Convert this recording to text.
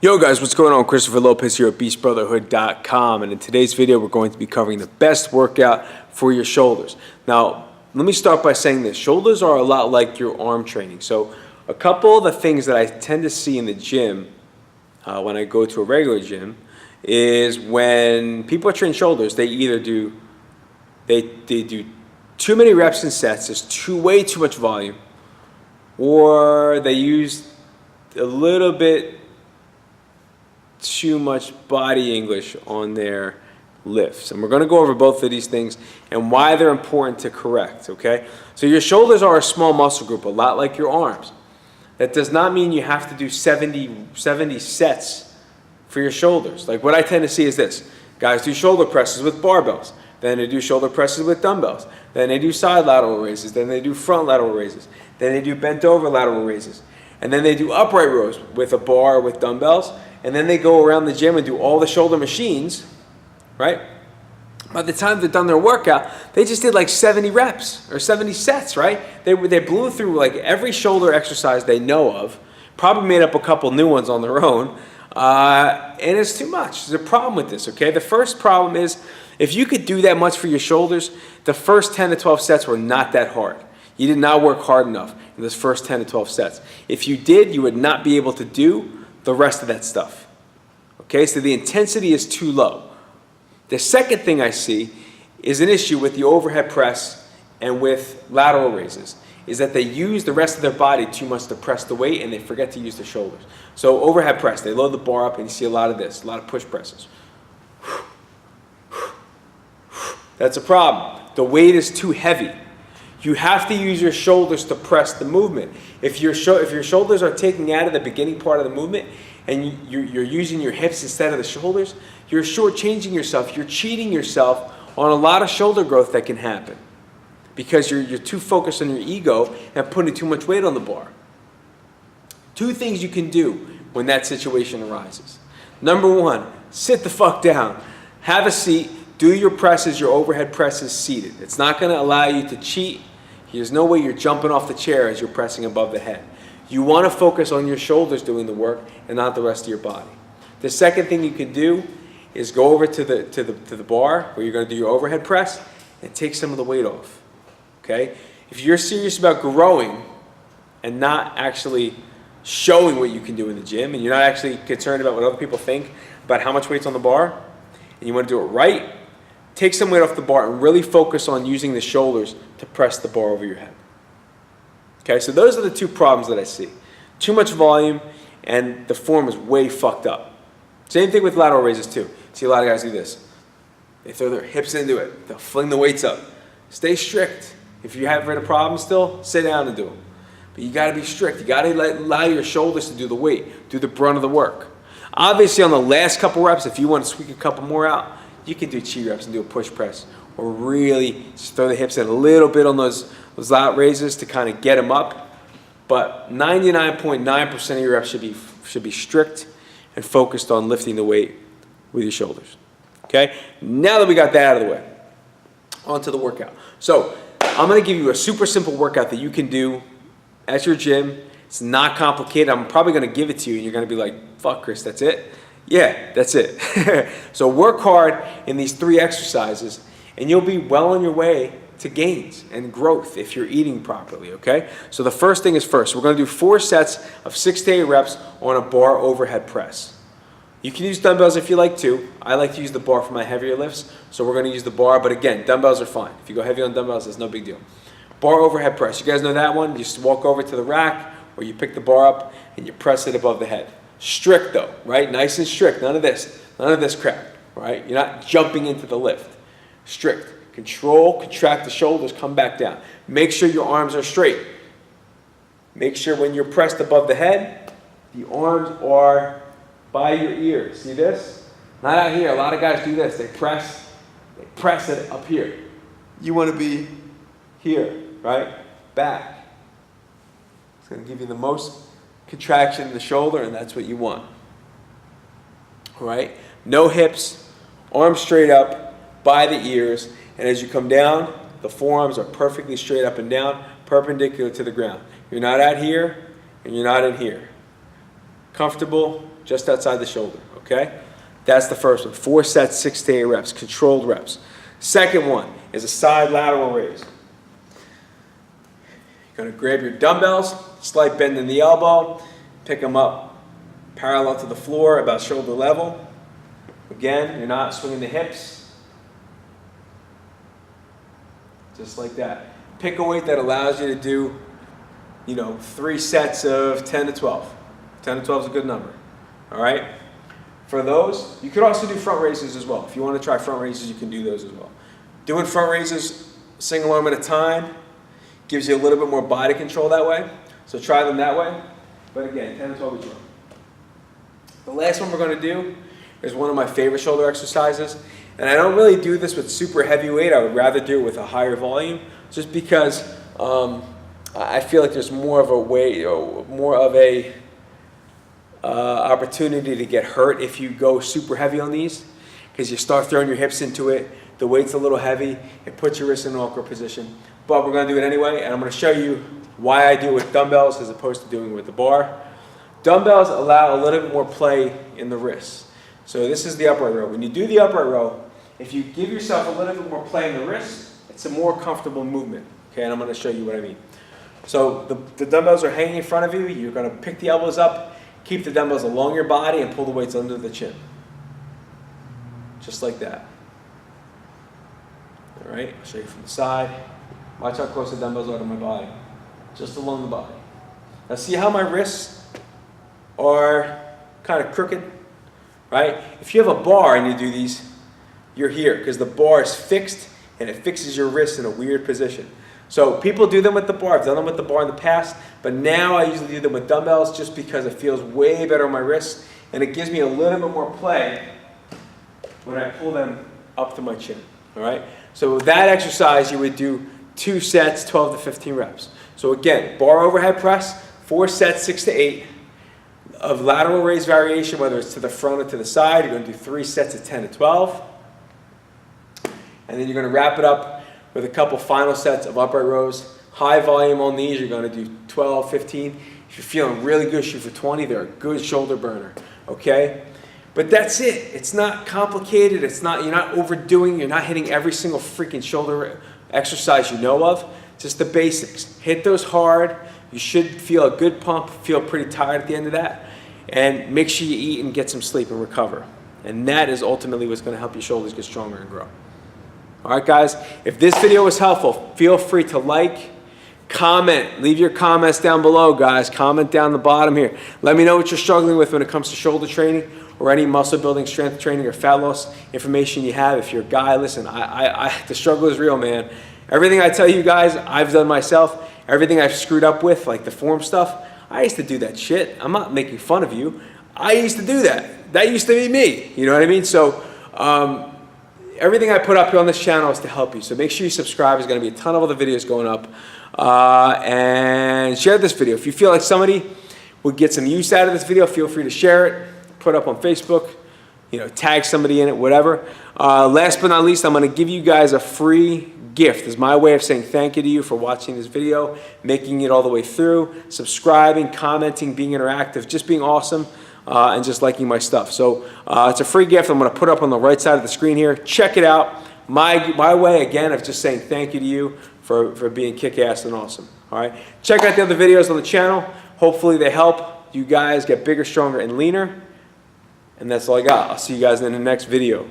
Yo guys, what's going on? Christopher Lopez here at BeastBrotherhood.com, and in today's video we're going to be covering the best workout for your shoulders. Now, let me start by saying this. Shoulders are a lot like your arm training. So a couple of the things that I tend to see in the gym when I go to a regular gym is when people are training shoulders, they either do too many reps and sets, there's way too much volume, or they use a little bit too much body English on their lifts. And we're going to go over both of these things and why they're important to correct, okay? So your shoulders are a small muscle group, a lot like your arms. That does not mean you have to do 70 sets for your shoulders. Like what I tend to see is this. Guys do shoulder presses with barbells. Then they do shoulder presses with dumbbells. Then they do side lateral raises. Then they do front lateral raises. Then they do bent over lateral raises. And then they do upright rows with a bar with dumbbells. And then they go around the gym and do all the shoulder machines, right? By the time they're done their workout, they just did like 70 reps or 70 sets, right? They blew through like every shoulder exercise they know of, probably made up a couple new ones on their own, and it's too much. There's a problem with this, okay? The first problem is if you could do that much for your shoulders, the first 10 to 12 sets were not that hard. You did not work hard enough in those first 10 to 12 sets. If you did, you would not be able to do the rest of that stuff. Okay, so the intensity is too low. The second thing I see is an issue with the overhead press and with lateral raises, is that they use the rest of their body too much to press the weight and they forget to use their shoulders. So overhead press, they load the bar up and you see a lot of this, a lot of push presses. That's a problem. The weight is too heavy. You have to use your shoulders to press the movement. If your shoulders are taking out of the beginning part of the movement and you're using your hips instead of the shoulders, you're shortchanging yourself. You're cheating yourself on a lot of shoulder growth that can happen because you're too focused on your ego and putting too much weight on the bar. Two things you can do when that situation arises. Number one, sit the fuck down. Have a seat. Do your presses, your overhead presses seated. It's not going to allow you to cheat. There's no way you're jumping off the chair as you're pressing above the head. You want to focus on your shoulders doing the work and not the rest of your body. The second thing you can do is go over to the bar where you're going to do your overhead press and take some of the weight off. Okay? If you're serious about growing and not actually showing what you can do in the gym, and you're not actually concerned about what other people think about how much weight's on the bar, and you want to do it right, take some weight off the bar and really focus on using the shoulders to press the bar over your head. Okay, so those are the two problems that I see. Too much volume and the form is way fucked up. Same thing with lateral raises too. See a lot of guys do this. They throw their hips into it. They'll fling the weights up. Stay strict. If you have a problem still, sit down and do them. But you gotta be strict. You gotta allow your shoulders to do the weight, do the brunt of the work. Obviously on the last couple reps, if you want to squeak a couple more out, you can do chi reps and do a push press, or really just throw the hips in a little bit on those lat raises to kind of get them up. But 99.9% of your reps should be strict and focused on lifting the weight with your shoulders. Okay? Now that we got that out of the way, on to the workout. So I'm going to give you a super simple workout that you can do at your gym. It's not complicated. I'm probably going to give it to you and you're going to be like, fuck Chris, that's it? Yeah, that's it. So work hard in these 3 exercises and you'll be well on your way to gains and growth if you're eating properly, okay? So the first thing is first. We're going to do 4 sets of 6 to 8 reps on a bar overhead press. You can use dumbbells if you like to. I like to use the bar for my heavier lifts, so we're going to use the bar, but again, dumbbells are fine. If you go heavy on dumbbells, it's no big deal. Bar overhead press. You guys know that one? You just walk over to the rack or you pick the bar up and you press it above the head. Strict though, right? Nice and strict. None of this crap, right? You're not jumping into the lift. Strict. Control, contract the shoulders, come back down. Make sure your arms are straight. Make sure when you're pressed above the head, the arms are by your ears. See this? Not out here. A lot of guys do this. They press it up here. You want to be here, right? Back. It's going to give you the most contraction in the shoulder, and that's what you want. All right? No hips, arms straight up, by the ears, and as you come down, the forearms are perfectly straight up and down, perpendicular to the ground. You're not out here, and you're not in here. comfortable just outside the shoulder, okay? That's the first one. 4 sets, 6 to 8 reps, controlled reps. Second one is a side lateral raise. You're gonna grab your dumbbells, slight bend in the elbow, pick them up parallel to the floor, about shoulder level. Again, you're not swinging the hips. Just like that. Pick a weight that allows you to do, 3 sets of 10 to 12. 10 to 12 is a good number, all right? For those, you could also do front raises as well. If you want to try front raises, you can do those as well. Doing front raises single arm at a time gives you a little bit more body control that way. So try them that way. But again, 10 to 12 each one. The last one we're going to do is one of my favorite shoulder exercises. And I don't really do this with super heavy weight. I would rather do it with a higher volume, just because I feel like there's more of a opportunity to get hurt if you go super heavy on these, because you start throwing your hips into it. The weight's a little heavy. It puts your wrist in an awkward position. But we're going to do it anyway, and I'm going to show you why I do it with dumbbells as opposed to doing it with the bar. Dumbbells allow a little bit more play in the wrists. So this is the upright row. When you do the upright row, if you give yourself a little bit more play in the wrist, it's a more comfortable movement. Okay, and I'm going to show you what I mean. So the dumbbells are hanging in front of you. You're going to pick the elbows up, keep the dumbbells along your body, and pull the weights under the chin. Just like that. All right, I'll show you from the side. Watch how close the dumbbells are to my body. Just along the body. Now see how my wrists are kind of crooked, right? If you have a bar and you do these, you're here, because the bar is fixed and it fixes your wrist in a weird position. So people do them with the bar. I've done them with the bar in the past, but now I usually do them with dumbbells just because it feels way better on my wrists, and it gives me a little bit more play when I pull them up to my chin, all right? So with that exercise, you would do 2 sets, 12 to 15 reps. So again, bar overhead press, 4 sets, 6 to 8 of lateral raise variation, whether it's to the front or to the side. You're going to do 3 sets of 10 to 12. And then you're going to wrap it up with a couple final sets of upright rows. High volume on these, you're going to do 12, 15. If you're feeling really good, shoot for 20. They're a good shoulder burner, okay? But that's it. It's not complicated. You're not overdoing. You're not hitting every single freaking shoulder exercise you know of. Just the basics. Hit those hard. You should feel a good pump, feel pretty tired at the end of that. And make sure you eat and get some sleep and recover. And that is ultimately what's going to help your shoulders get stronger and grow. All right, guys, if this video was helpful, feel free to like, comment, leave your comments down below, guys. Comment down the bottom here. Let me know what you're struggling with when it comes to shoulder training or any muscle building, strength training, or fat loss information you have. If you're a guy, listen, the struggle is real, man. Everything I tell you guys, I've done myself. Everything I've screwed up with, like the form stuff, I used to do that shit. I'm not making fun of you. I used to do that. That used to be me. You know what I mean? So everything I put up here on this channel is to help you. So make sure you subscribe. There's going to be a ton of other videos going up. And share this video. If you feel like somebody would get some use out of this video, feel free to share it. Put it up on Facebook. Tag somebody in it, whatever. Last but not least, I'm going to give you guys a free gift. It's my way of saying thank you to you for watching this video, making it all the way through, subscribing, commenting, being interactive, just being awesome, and just liking my stuff. So it's a free gift. I'm going to put up on the right side of the screen here. Check it out. My way, again, of just saying thank you to you for being kick-ass and awesome. All right? Check out the other videos on the channel. Hopefully they help you guys get bigger, stronger, and leaner. And that's all I got. I'll see you guys in the next video.